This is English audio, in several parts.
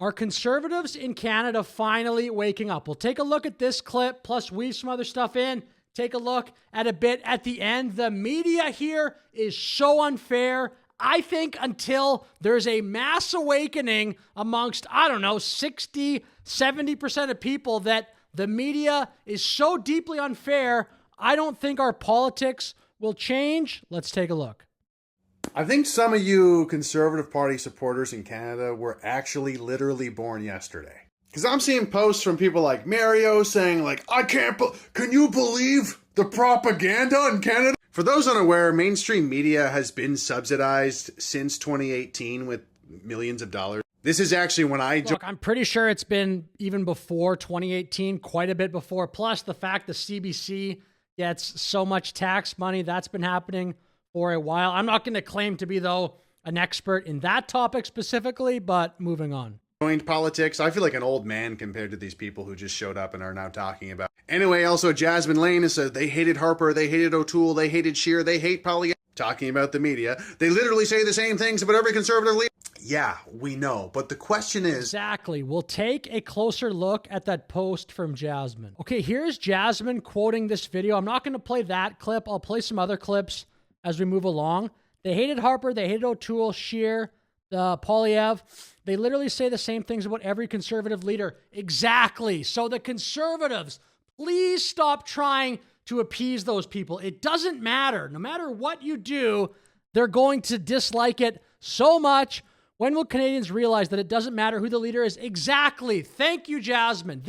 Are conservatives in Canada finally waking up? We'll take a look at this clip, plus weave some other stuff in. Take a look at a bit at the end. The media here is so unfair. I think until there's a mass awakening amongst, 60, 70% of people that the media is so deeply unfair, I don't think our politics will change. Let's take a look. I think some of you Conservative Party supporters in Canada were actually literally born yesterday. Because I'm seeing posts from people like Mario saying can you believe the propaganda in Canada? For those unaware, mainstream media has been subsidized since 2018 with millions of dollars. This is actually when Look, I'm pretty sure it's been even before 2018, quite a bit before. Plus the fact the CBC gets so much tax money, that's been happening for a while. I'm not going to claim to be, though, an expert in that topic specifically, but moving on. Joined politics. I feel like an old man compared to these people who just showed up and are now talking about. Anyway, also Jasmine Lane has said they hated Harper, they hated O'Toole, they hated Scheer, they hate Poilievre. Talking about the media. They literally say the same things about every conservative leader. Yeah, we know. But the question is... Exactly. We'll take a closer look at that post from Jasmine. Okay, here's Jasmine quoting this video. I'm not going to play that clip. I'll play some other clips as we move along. They hated Harper, they hated O'Toole, Scheer, Poilievre. They literally say the same things about every conservative leader. Exactly. So the conservatives, please stop trying to appease those people. It doesn't matter. No matter what you do, they're going to dislike it so much. When will Canadians realize that it doesn't matter who the leader is? Exactly. Thank you, Jasmine.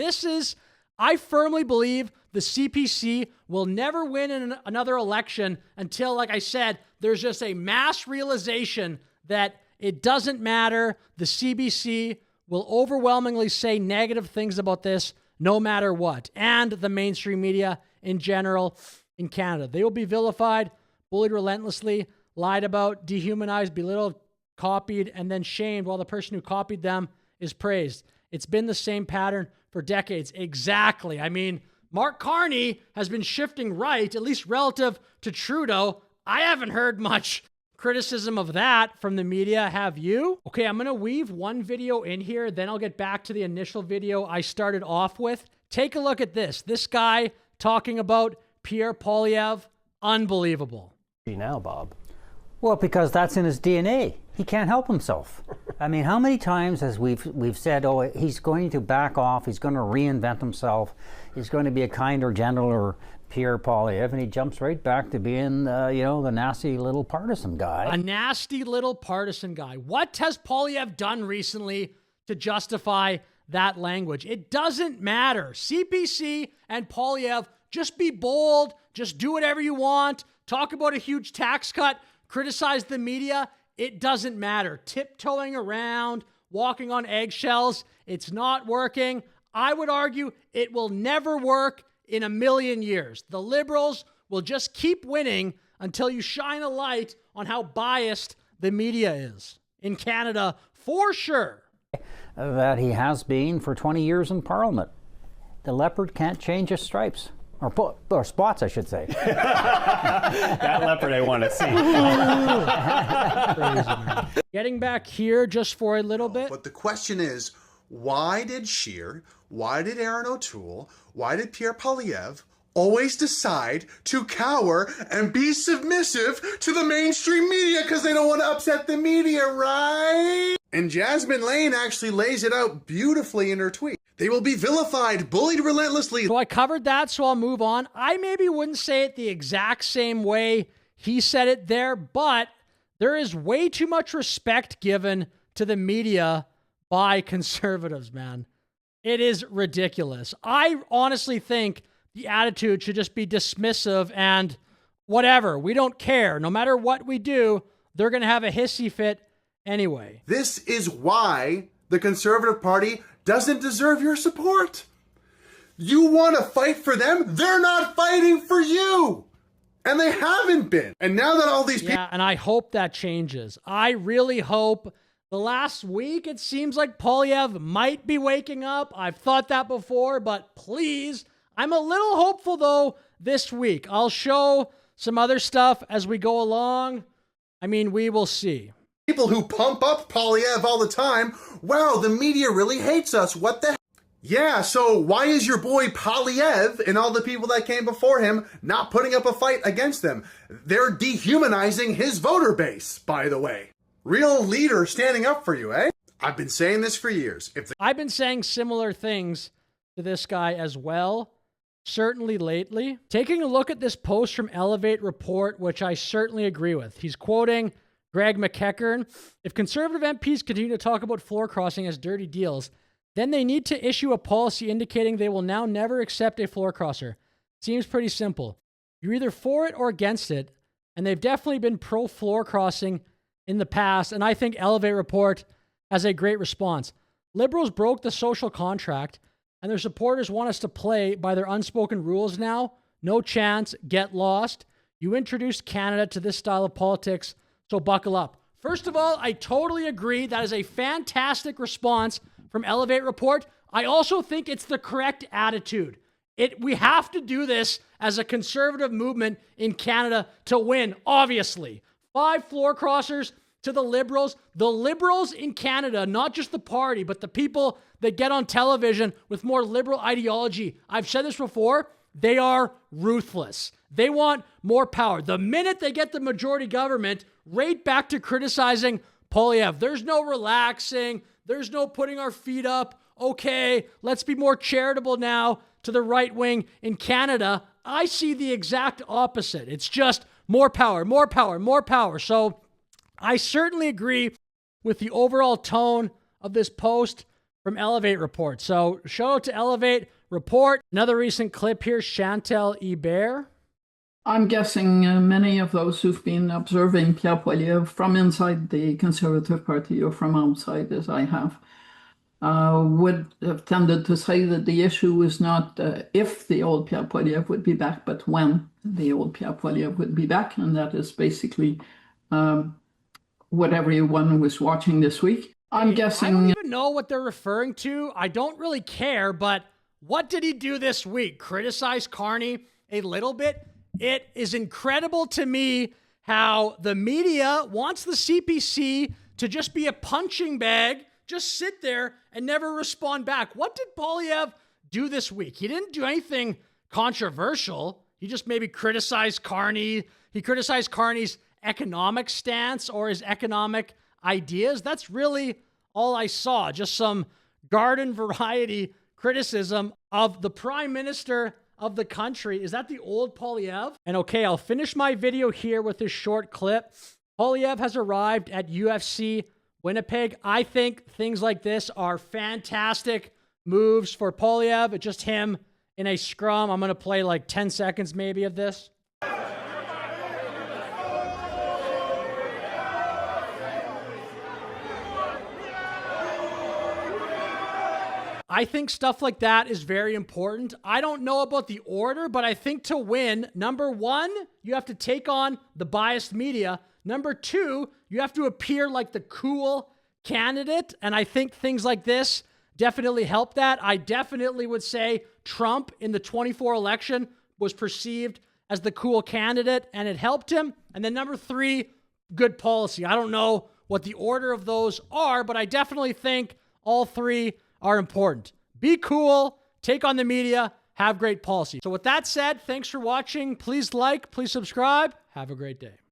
I firmly believe the CPC will never win in another election until, like I said, there's just a mass realization that it doesn't matter. The CBC will overwhelmingly say negative things about this no matter what. And the mainstream media in general in Canada. They will be vilified, bullied relentlessly, lied about, dehumanized, belittled, copied, and then shamed while the person who copied them is praised. It's been the same pattern for decades. Exactly. I mean, Mark Carney has been shifting right, at least relative to Trudeau. I haven't heard much criticism of that from the media. Have you? Okay, I'm going to weave one video in here, then I'll get back to the initial video I started off with. Take a look at this. This guy talking about Pierre Poilievre. Unbelievable. Now, Bob. Well, because that's in his DNA. He can't help himself. I mean, how many times has we've said, oh, he's going to back off, he's going to reinvent himself, he's going to be a kinder, gentler Pierre Poilievre, and he jumps right back to being, the nasty little partisan guy. A nasty little partisan guy. What has Poilievre done recently to justify that language? It doesn't matter. CPC and Poilievre, just be bold, just do whatever you want, talk about a huge tax cut, criticize the media. It doesn't matter. Tiptoeing around, walking on eggshells, it's not working. I would argue it will never work in a million years. The Liberals will just keep winning until you shine a light on how biased the media is. In Canada, for sure. That he has been for 20 years in Parliament. The leopard can't change his stripes. Or spots, I should say. That leopard I want to see. Getting back here just for a little bit. But the question is, why did Scheer, why did Aaron O'Toole, why did Pierre Poilievre always decide to cower and be submissive to the mainstream media because they don't want to upset the media, right? And Jasmine Lane actually lays it out beautifully in her tweet. They will be vilified, bullied relentlessly. So I covered that, so I'll move on. I maybe wouldn't say it the exact same way he said it there, but there is way too much respect given to the media by conservatives, man. It is ridiculous. I honestly think the attitude should just be dismissive and whatever. We don't care. No matter what we do, they're going to have a hissy fit anyway. This is why the Conservative Party doesn't deserve your support. You want to fight for them? They're not fighting for you. And they haven't been. And now that all these people... Yeah, and I hope that changes. I really hope. The last week, it seems like Poilievre might be waking up. I've thought that before, but please. I'm a little hopeful, though, this week. I'll show some other stuff as we go along. I mean, we will see. people who pump up Poilievre all the time. Wow, the media really hates us. What the Yeah, so why is your boy Poilievre and all the people that came before him not putting up a fight against them? They're dehumanizing his voter base, by the way. Real leader standing up for you, eh? I've been saying this for years. I've been saying similar things to this guy as well, certainly lately. Taking a look at this post from Elevate Report, which I certainly agree with. He's quoting Greg McEachern. If conservative MPs continue to talk about floor crossing as dirty deals, then they need to issue a policy indicating they will now never accept a floor crosser. Seems pretty simple. You're either for it or against it, and they've definitely been pro floor crossing in the past, and I think Elevate Report has a great response. Liberals broke the social contract, and their supporters want us to play by their unspoken rules now. No chance, get lost. You introduced Canada to this style of politics, so buckle up. First of all, I totally agree. That is a fantastic response from Elevate Report. I also think it's the correct attitude. We have to do this as a conservative movement in Canada to win, obviously. 5 floor crossers to the Liberals. The Liberals in Canada, not just the party, but the people that get on television with more liberal ideology. I've said this before. They are ruthless. They want more power. The minute they get the majority government, right back to criticizing Poilievre. There's no relaxing. There's no putting our feet up. Okay, let's be more charitable now to the right wing in Canada. I see the exact opposite. It's just more power, more power, more power. So I certainly agree with the overall tone of this post from Elevate Report. So shout out to Elevate Report. Another recent clip here, Chantal Hebert. I'm guessing many of those who've been observing Pierre Poilievre from inside the Conservative Party or from outside, as I have, would have tended to say that the issue is not if the old Pierre Poilievre would be back, but when the old Pierre Poilievre would be back. And that is basically what everyone was watching this week. I'm guessing. I don't even know what they're referring to. I don't really care, but what did he do this week? Criticize Carney a little bit? It is incredible to me how the media wants the CPC to just be a punching bag, just sit there and never respond back. What did Poilievre do this week? He didn't do anything controversial. He just maybe criticized Carney. He criticized Carney's economic stance or his economic ideas. That's really all I saw. Just some garden variety criticism of the prime minister of the country. Is that the old Poilievre? And okay, I'll finish my video here with this short clip. Poilievre has arrived at UFC Winnipeg. I think things like this are fantastic moves for Poilievre. It's just him in a scrum. I'm going to play like 10 seconds maybe of this. I think stuff like that is very important. I don't know about the order, but I think to win, number one, you have to take on the biased media. Number two, you have to appear like the cool candidate. And I think things like this definitely help that. I definitely would say Trump in the 24 election was perceived as the cool candidate and it helped him. And then number three, good policy. I don't know what the order of those are, but I definitely think all three are important. Be cool, take on the media, have great policy. So with that said, thanks for watching. Please like, please subscribe. Have a great day.